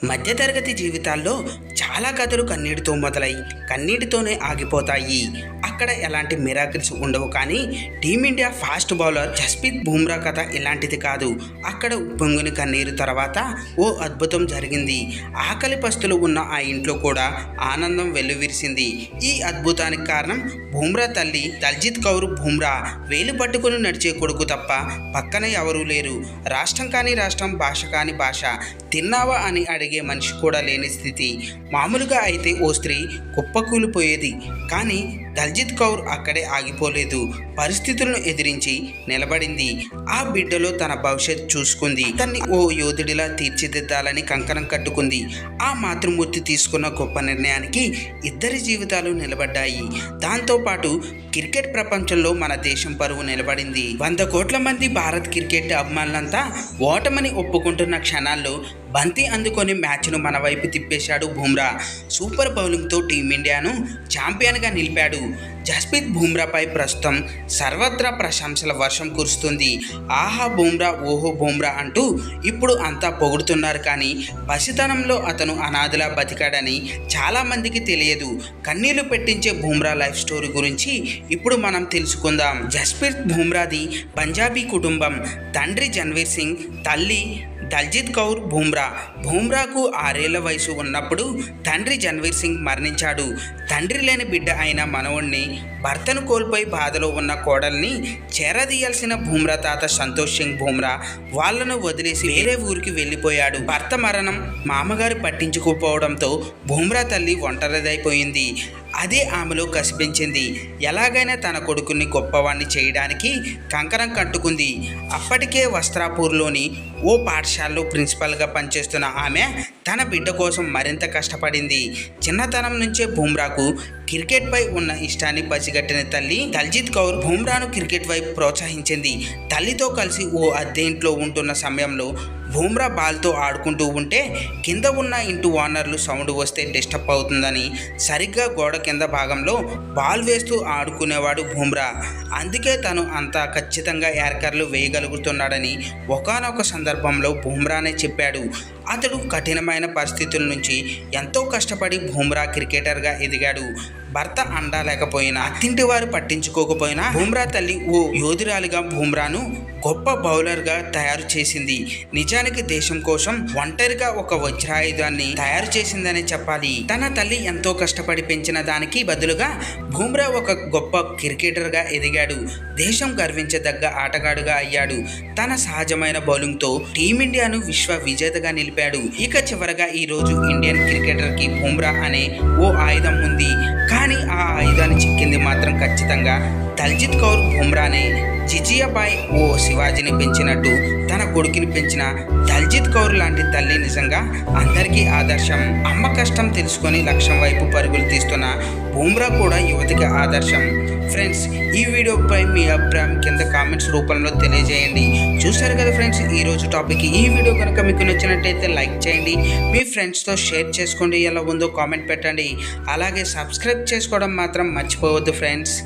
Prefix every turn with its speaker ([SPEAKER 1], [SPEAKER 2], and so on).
[SPEAKER 1] మధ్యతరగతి జీవితాల్లో చాలా కథలు కన్నీటితో మొదలై కన్నీటితోనే ఆగిపోతాయి. అక్కడ ఎలాంటి మిరాకిల్స్ ఉండవు. కానీ team India fast bowler Jasprit Bumrah కథ ఇలాంటిది కాదు. అక్కడ ఉప్పొంగుని కన్నీరు తర్వాత ఓ అద్భుతం జరిగింది. ఆకలి పస్తులు ఉన్న ఆ ఇంట్లో కూడా ఆనందం వెల్లువిరిసింది. ఈ అద్భుతానికి కారణం బుమ్రా తల్లి దల్జిత్ కౌర్ బుమ్రా. వేలు పట్టుకుని నడిచే కొడుకు తప్ప పక్కన ఎవరూ లేరు. రాష్ట్రం కాని రాష్ట్రం, భాష కాని భాష, తిన్నావా అని అడిగే మనిషి కూడా లేని స్థితి. మామూలుగా అయితే ఓ స్త్రీ కుప్పకూలిపోయేది. కానీ దల్జిత్ కౌర్ అక్కడే ఆగిపోలేదు. పరిస్థితులను ఎదిరించి నిలబడింది. ఆ బిడ్డలో తన భవిష్యత్ చూసుకుంది. తన్ని ఓ యోధుడిలా తీర్చిదిద్దాలని కంకణం కట్టుకుంది. ఆ మాతృమూర్తి తీసుకున్న గొప్ప నిర్ణయానికి ఇద్దరి జీవితాలు నిలబడ్డాయి. దాంతోపాటు క్రికెట్ ప్రపంచంలో మన దేశం పరువు నిలబడింది. 100 కోట్ల మంది భారత్ క్రికెట్ అభిమానులంతా ఓటమని ఒప్పుకుంటున్న క్షణాల్లో బంతి అందుకొని మ్యాచ్ను మన వైపు తిప్పేశాడు బుమ్రా. సూపర్ బౌలింగ్తో టీమిండియాను ఛాంపియన్గా నిలిపాడు. జస్ప్రీత్ బుమ్రాపై ప్రస్తుతం సర్వత్రా ప్రశంసల వర్షం కురుస్తుంది. ఆహా బుమ్రా, ఓహో బుమ్రా అంటూ ఇప్పుడు అంతా పొగుడుతున్నారు. కానీ పసితనంలో అతను అనాథలా బతికాడని చాలామందికి తెలియదు. కన్నీళ్లు పెట్టించే బుమ్రా లైఫ్ స్టోరీ గురించి ఇప్పుడు మనం తెలుసుకుందాం. జస్ప్రీత్ బుమ్రాది పంజాబీ కుటుంబం. తండ్రి జన్వీర్ సింగ్, తల్లి దల్జిత్ కౌర్ బుమ్రా. బుమ్రాకు 6 ఏళ్ల వయసు ఉన్నప్పుడు తండ్రి జన్వీర్ సింగ్ మరణించాడు. తండ్రి లేని బిడ్డ అయిన మనవణ్ణి, భర్తను కోల్పోయి బాధలో ఉన్న కోడల్ని చేరదీయాల్సిన బుమ్రా తాత సంతోష్ సింగ్ బుమ్రా వాళ్లను వదిలేసి వేరే ఊరికి వెళ్ళిపోయాడు. భర్త మరణం మామగారు పట్టించుకోపోవడంతో బుమ్రా తల్లి ఒంటరిదైపోయింది. అదే ఆమెలో కసి పెంచింది. ఎలాగైనా తన కొడుకుని గొప్పవాణ్ణి చేయడానికి కంకణం కట్టుకుంది. అప్పటికే వస్త్రాపూర్లోని ఓ పాఠశాలలో ప్రిన్సిపల్గా పనిచేస్తున్న ఆమె తన బిడ్డ కోసం మరింత కష్టపడింది. చిన్నతనం నుంచే బుమ్రాకు క్రికెట్పై ఉన్న ఇష్టాన్ని పసిగట్టిన తల్లి దల్జిత్ కౌర్ బుమ్రాను క్రికెట్ వైపు ప్రోత్సహించింది. తల్లితో కలిసి ఓ అద్దె ఇంట్లో ఉంటున్న సమయంలో బుమ్రా బాల్తో ఆడుకుంటూ ఉంటే కింద ఉన్న ఇంటి ఓనర్లు సౌండ్ వస్తే డిస్టర్బ్ అవుతుందని సరిగ్గా గోడ కింద భాగంలో బాల్ వేస్తూ ఆడుకునేవాడు బుమ్రా. అందుకే తను అంత ఖచ్చితంగా యార్కర్లు వేయగలుగుతున్నాడని ఒకానొక సందర్భంలో బుమ్రానే చెప్పాడు. అతడు కఠినమైన పరిస్థితుల నుంచి ఎంతో కష్టపడి బుమ్రా క్రికెటర్గా ఎదిగాడు. భర్త అండా లేకపోయినా, అత్తింటి వారు పట్టించుకోకపోయినా బుమ్రా తల్లి ఓ యోధురాలిగా బుమ్రాను గొప్ప బౌలర్గా తయారు చేసింది. నిజానికి దేశం కోసం ఒంటరిగా ఒక వజ్రాయుధాన్ని తయారు చేసిందని చెప్పాలి. తన తల్లి ఎంతో కష్టపడి పెంచిన దానికి బదులుగా బుమ్రా ఒక గొప్ప క్రికెటర్గా ఎదిగాడు. దేశం గర్వించదగ్గ ఆటగాడుగా అయ్యాడు. తన సహజమైన బౌలింగ్తో టీమిండియాను విశ్వ విజేతగా నిలిపాడు. ఇక చివరగా ఈరోజు ఇండియన్ క్రికెటర్కి బుమ్రా అనే ఓ ఆయుధం ఉంది. కానీ ఆ ఆయుధాన్ని చిక్కింది మాత్రం ఖచ్చితంగా దల్జిత్ కౌర్ బుమ్రానే. జిజియాబాయ్ ఓ శివాజీని పెంచినట్టు తన కొడుకుని పెంచిన దల్జిత్ కౌర్ లాంటి తల్లి నిజంగా అందరికీ ఆదర్శం. అమ్మ కష్టం తెలుసుకొని లక్ష్యం వైపు పరుగులు తీస్తున్న బుమ్రా కూడా యువతికి ఆదర్శం. ఫ్రెండ్స్, ఈ వీడియోపై మీ అభిప్రాయం కింద కామెంట్స్ రూపంలో తెలియజేయండి. చూశారు కదా ఫ్రెండ్స్ ఈరోజు టాపిక్. ఈ వీడియో కనుక మీకు నచ్చినట్టయితే లైక్ చేయండి, మీ ఫ్రెండ్స్తో షేర్ చేసుకోండి, ఎలా ఉందో కామెంట్ పెట్టండి. అలాగే సబ్స్క్రైబ్ చేసుకోవడం మాత్రం మర్చిపోవద్దు ఫ్రెండ్స్.